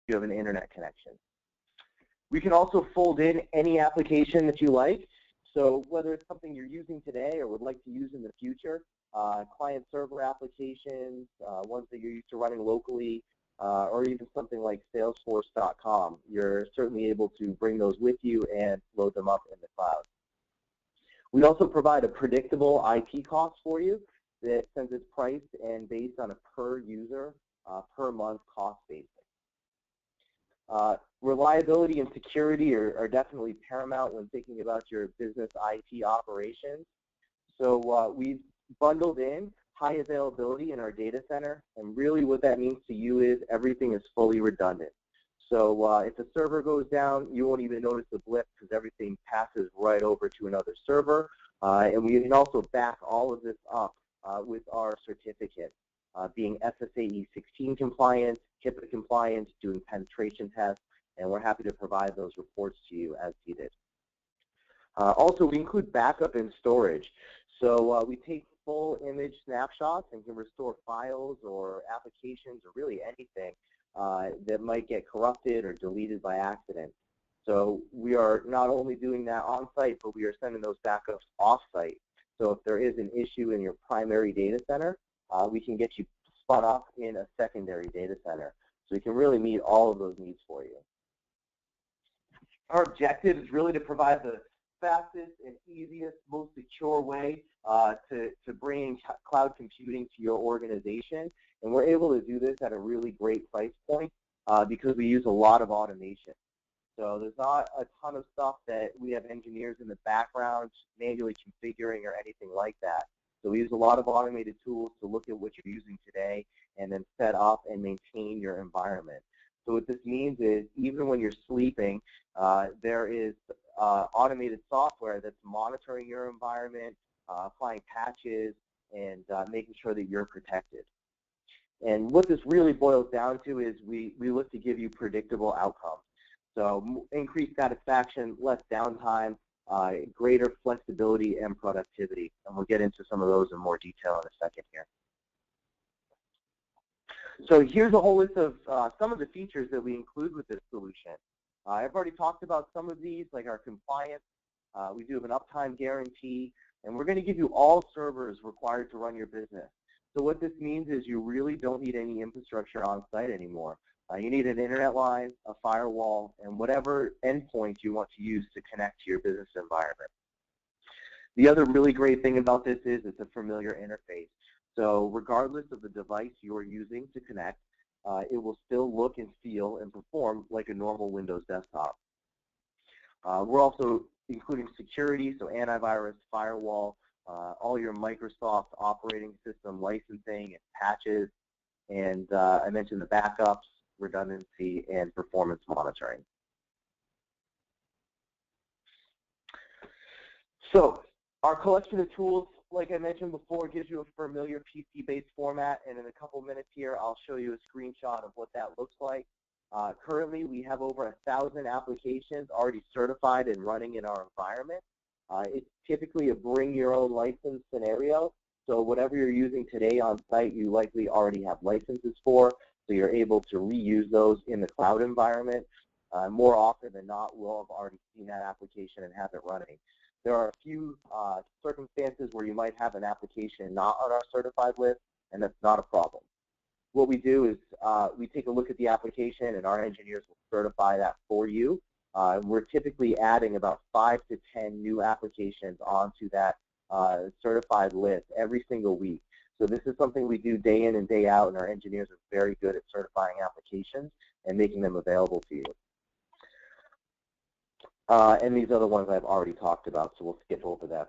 you have an internet connection. We can also fold in any application that you like. So whether it's something you're using today or would like to use in the future, client-server applications, ones that you're used to running locally, or even something like Salesforce.com, you're certainly able to bring those with you and load them up in the cloud. We also provide a predictable IT cost for you that since it's priced and based on a per user, per month cost basis. Reliability and security are definitely paramount when thinking about your business IT operations. So we've bundled in high availability in our data center, and really what that means to you is everything is fully redundant. So if a server goes down, you won't even notice the blip because everything passes right over to another server. And we can also back all of this up with our certificate, being SSAE 16 compliant, HIPAA compliant, doing penetration tests, and we're happy to provide those reports to you as needed. Also, we include backup and storage. So we take full image snapshots and can restore files or applications or really anything that might get corrupted or deleted by accident. So we are not only doing that on-site, but we are sending those backups off-site. So if there is an issue in your primary data center, we can get you spun up in a secondary data center. So we can really meet all of those needs for you. Our objective is really to provide the fastest and easiest, most secure way to bring cloud computing to your organization. And we're able to do this at a really great price point because we use a lot of automation. So there's not a ton of stuff that we have engineers in the background manually configuring or anything like that. So we use a lot of automated tools to look at what you're using today and then set up and maintain your environment. So what this means is even when you're sleeping, there is automated software that's monitoring your environment, applying patches, and making sure that you're protected. And what this really boils down to is we look to give you predictable outcomes. So increased satisfaction, less downtime, greater flexibility and productivity. And we'll get into some of those in more detail in a second here. So here's a whole list of some of the features that we include with this solution. I've already talked about some of these, like our compliance. We do have an uptime guarantee, and we're going to give you all servers required to run your business. So what this means is you really don't need any infrastructure on site anymore. You need an internet line, a firewall, and whatever endpoint you want to use to connect to your business environment. The other really great thing about this is it's a familiar interface. So regardless of the device you are using to connect, it will still look and feel and perform like a normal Windows desktop. We're also including security, so antivirus, firewall, all your Microsoft operating system licensing and patches, and I mentioned the backups, redundancy, and performance monitoring. So our collection of tools, like I mentioned before, gives you a familiar PC-based format, and in a couple minutes here, I'll show you a screenshot of what that looks like. Currently, we have over 1,000 applications already certified and running in our environment. It's typically a bring-your-own license scenario, so whatever you're using today on site, you likely already have licenses for, so you're able to reuse those in the cloud environment. More often than not, we'll have already seen that application and have it running. There are a few circumstances where you might have an application not on our certified list, and that's not a problem. What we do is we take a look at the application, and our engineers will certify that for you. We're typically adding about 5 to 10 new applications onto that certified list every single week. So this is something we do day in and day out, and our engineers are very good at certifying applications and making them available to you. And these other ones I've already talked about, so we'll skip over that.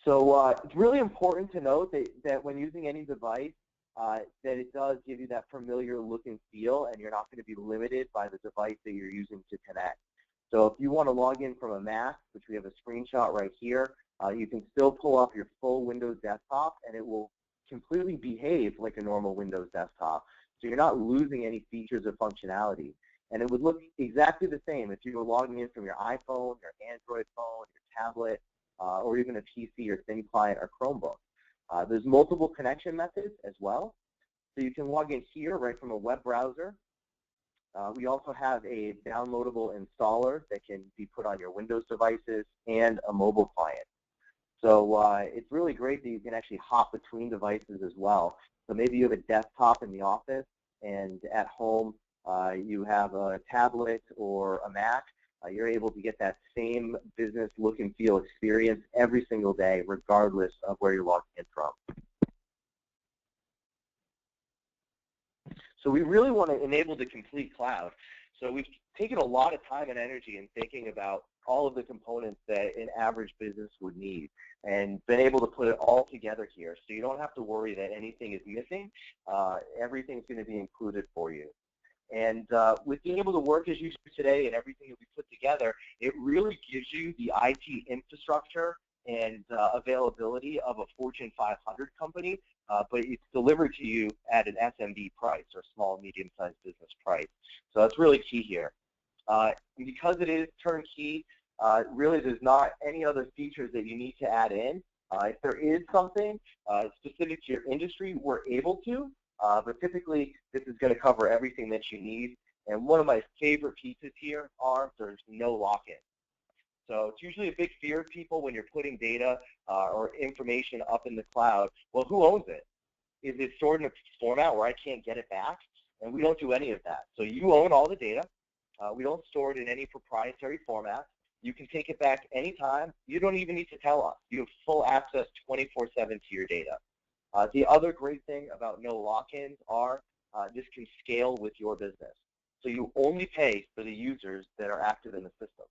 So it's really important to note that when using any device, that it does give you that familiar look and feel, and you're not going to be limited by the device that you're using to connect. So if you want to log in from a Mac, which we have a screenshot right here, you can still pull up your full Windows desktop, and it will completely behave like a normal Windows desktop. So you're not losing any features or functionality. And it would look exactly the same if you were logging in from your iPhone, your Android phone, your tablet, or even a PC or thin client or Chromebook. There's multiple connection methods as well. So you can log in here right from a web browser. We also have a downloadable installer that can be put on your Windows devices and a mobile client. So it's really great that you can actually hop between devices as well. So maybe you have a desktop in the office, and at home you have a tablet or a Mac. You're able to get that same business look and feel experience every single day, regardless of where you're logging in from. So we really want to enable the complete cloud. So we've taken a lot of time and energy in thinking about all of the components that an average business would need and been able to put it all together here. So you don't have to worry that anything is missing. Everything's going to be included for you. And with being able to work as you do today and everything that we put together, it really gives you the IT infrastructure and availability of a Fortune 500 company, but it's delivered to you at an SMB price, or small, medium-sized business price. So that's really key here. Because it is turnkey, really there's not any other features that you need to add in. If there is something specific to your industry, we're able to, but typically this is going to cover everything that you need. And one of my favorite pieces here are there's no lock-in. So it's usually a big fear of people when you're putting data or information up in the cloud. Well, who owns it? Is it stored in a format where I can't get it back? And we don't do any of that. So you own all the data. We don't store it in any proprietary format. You can take it back anytime. You don't even need to tell us. You have full access 24/7 to your data. The other great thing about no lock-ins are this can scale with your business. So you only pay for the users that are active in the system.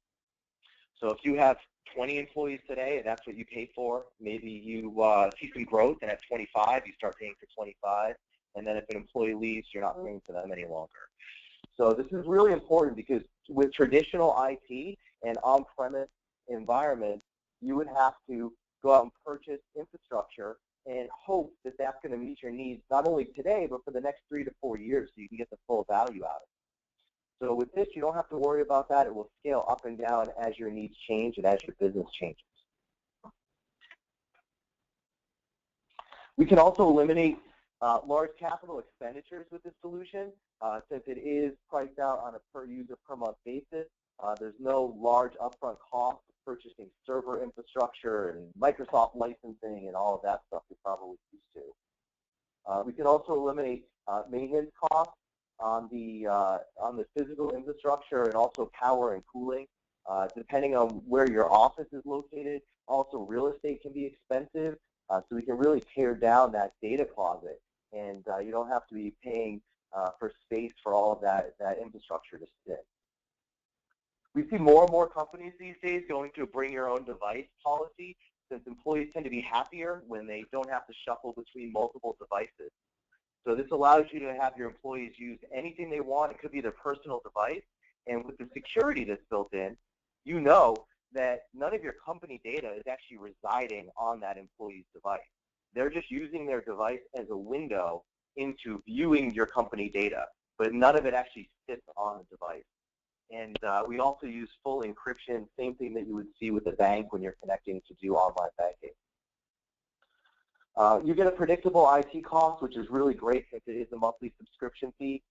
So if you have 20 employees today and that's what you pay for, maybe you see some growth and at 25 you start paying for 25, and then if an employee leaves, you're not paying for them any longer. So this is really important because with traditional IT and on-premise environments, you would have to go out and purchase infrastructure and hope that that's going to meet your needs not only today, but for the next 3 to 4 years so you can get the full value out of it. So with this, you don't have to worry about that. It will scale up and down as your needs change and as your business changes. We can also eliminate large capital expenditures with this solution. Since it is priced out on a per user per month basis, there's no large upfront cost of purchasing server infrastructure and Microsoft licensing and all of that stuff you're probably used to. We can also eliminate maintenance costs on the physical infrastructure and also power and cooling. Depending on where your office is located, also real estate can be expensive, so we can really tear down that data closet, and you don't have to be paying for space for all of that infrastructure to sit. We see more and more companies these days going to a bring your own device policy, since employees tend to be happier when they don't have to shuffle between multiple devices. So this allows you to have your employees use anything they want. It could be their personal device. And with the security that's built in, you know that none of your company data is actually residing on that employee's device. They're just using their device as a window into viewing your company data, but none of it actually sits on the device. And we also use full encryption, same thing that you would see with a bank when you're connecting to do online banking. You get a predictable IT cost, which is really great since it is a monthly subscription fee.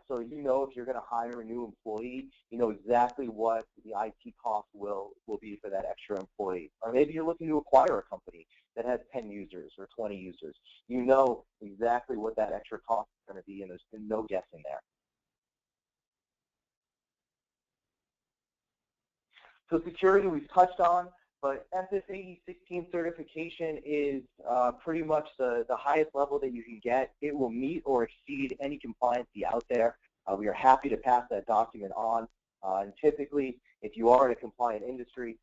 So you know if you're going to hire a new employee, you know exactly what the IT cost will be for that extra employee. Or maybe you're looking to acquire a company that has 10 users or 20 users. You know exactly what that extra cost is going to be, and there's no guessing there. So security we've touched on, but SSAE 16 certification is pretty much the highest level that you can get. It will meet or exceed any compliancy out there. We are happy to pass that document on. And typically, if you are in a compliant industry,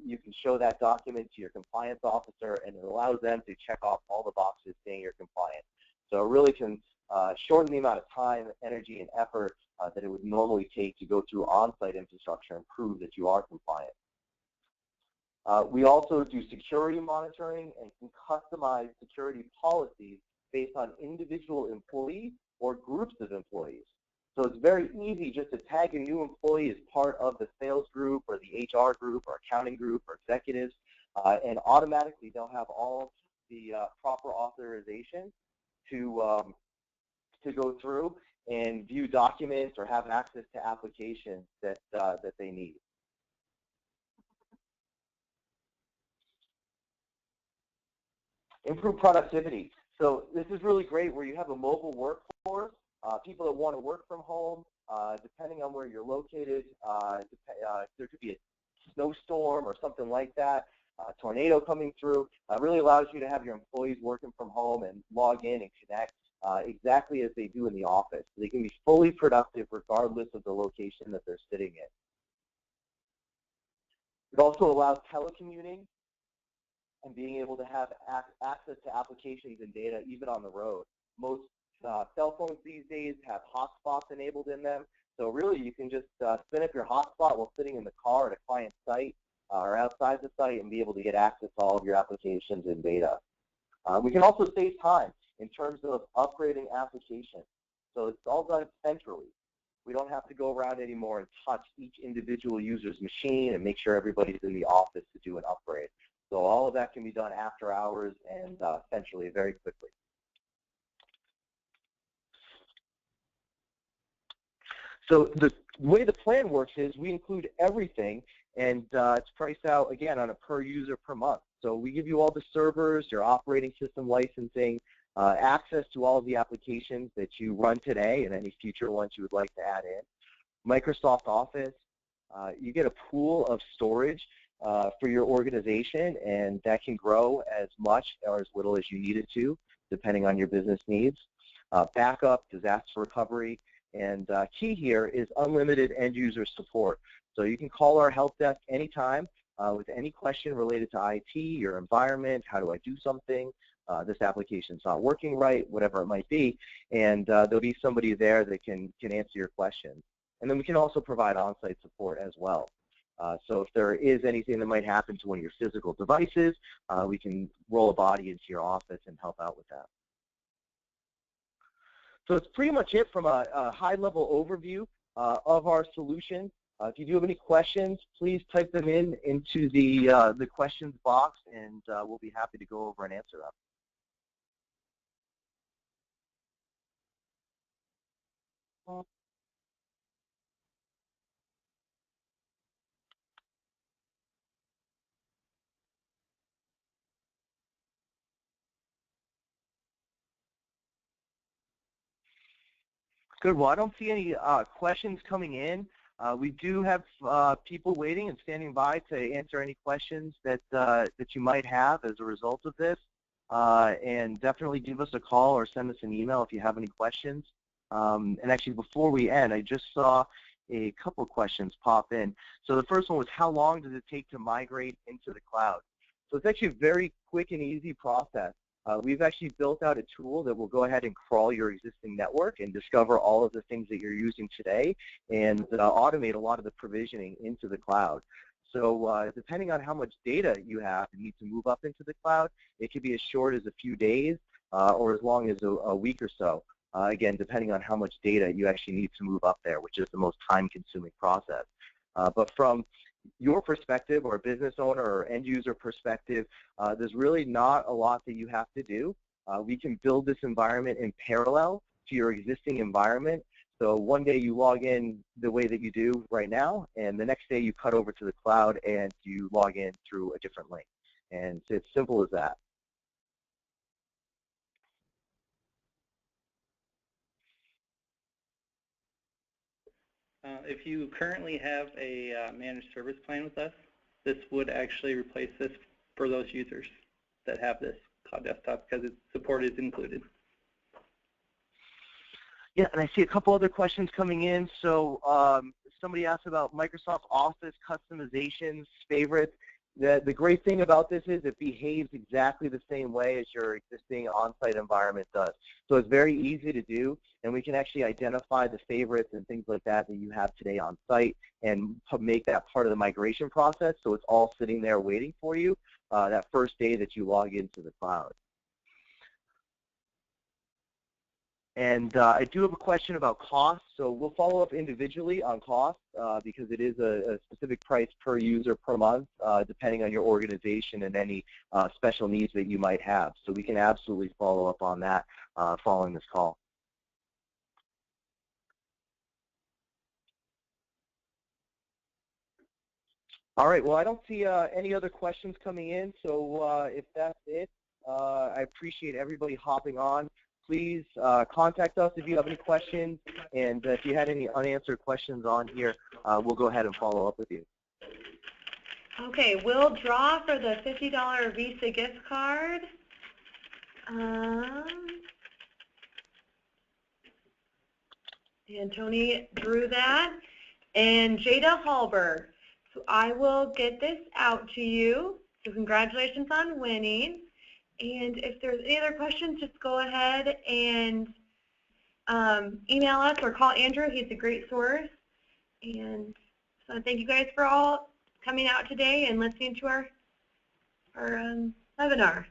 you can show that document to your compliance officer, and it allows them to check off all the boxes saying you're compliant. So it really can shorten the amount of time, energy, and effort that it would normally take to go through on-site infrastructure and prove that you are compliant. We also do security monitoring and can customize security policies based on individual employees or groups of employees. So it's very easy just to tag a new employee as part of the sales group or the HR group or accounting group or executives, and automatically they'll have all the proper authorization to to go through and view documents or have access to applications that they need. Improve productivity. So this is really great where you have a mobile workforce, people that want to work from home, depending on where you're located. There could be a snowstorm or something like that, a tornado coming through. Really allows you to have your employees working from home and log in and connect exactly as they do in the office. So they can be fully productive regardless of the location that they're sitting in. It also allows telecommuting and being able to have access to applications and data even on the road. Most cell phones these days have hotspots enabled in them. So really you can just spin up your hotspot while sitting in the car at a client site or outside the site and be able to get access to all of your applications and data. We can also save time in terms of upgrading applications. So it's all done centrally. We don't have to go around anymore and touch each individual user's machine and make sure everybody's in the office to do an upgrade. So all of that can be done after hours and centrally very quickly. So the way the plan works is we include everything, and it's priced out, again, on a per user per month. So we give you all the servers, your operating system licensing, access to all of the applications that you run today and any future ones you would like to add in. Microsoft Office, you get a pool of storage for your organization, and that can grow as much or as little as you need it to, depending on your business needs. Backup, disaster recovery, and key here is unlimited end-user support. So you can call our help desk anytime with any question related to IT, your environment, how do I do something, this application's not working right, whatever it might be, and there'll be somebody there that can answer your questions. And then we can also provide on-site support as well. So if there is anything that might happen to one of your physical devices, we can roll a body into your office and help out with that. So it's pretty much it from a high-level overview of our solution. If you do have any questions, please type them into the questions box, and we'll be happy to go over and answer them. Good. Well, I don't see any questions coming in. We do have people waiting and standing by to answer any questions that you might have as a result of this. And definitely give us a call or send us an email if you have any questions. And actually, before we end, I just saw a couple of questions pop in. So the first one was, how long does it take to migrate into the cloud? So it's actually a very quick and easy process. We've actually built out a tool that will go ahead and crawl your existing network and discover all of the things that you're using today and automate a lot of the provisioning into the cloud. So depending on how much data you have and need to move up into the cloud, it could be as short as a few days or as long as a week or so. Again, depending on how much data you actually need to move up there, which is the most time-consuming process. But from your perspective or business owner or end user perspective, there's really not a lot that you have to do. We can build this environment in parallel to your existing environment. So one day you log in the way that you do right now, and the next day you cut over to the cloud and you log in through a different link. And it's as simple as that. If you currently have a managed service plan with us, this would actually replace this for those users that have this cloud desktop because its support is included. Yeah, and I see a couple other questions coming in. So somebody asked about Microsoft Office customizations, favorites. The great thing about this is it behaves exactly the same way as your existing on-site environment does. So it's very easy to do, and we can actually identify the favorites and things like that that you have today on-site and make that part of the migration process so it's all sitting there waiting for you that first day that you log into the cloud. And I do have a question about cost, so we'll follow up individually on cost because it is a specific price per user per month depending on your organization and any special needs that you might have. So we can absolutely follow up on that following this call. All right, well, I don't see any other questions coming in, so if that's it, I appreciate everybody hopping on. Please contact us if you have any questions, and if you had any unanswered questions on here, we'll go ahead and follow up with you. Okay, we'll draw for the $50 Visa gift card. And Tony drew that. And Jada Hallberg. So I will get this out to you. So congratulations on winning. And if there's any other questions, just go ahead and email us or call Andrew. He's a great source. And so thank you guys for all coming out today and listening to our webinar.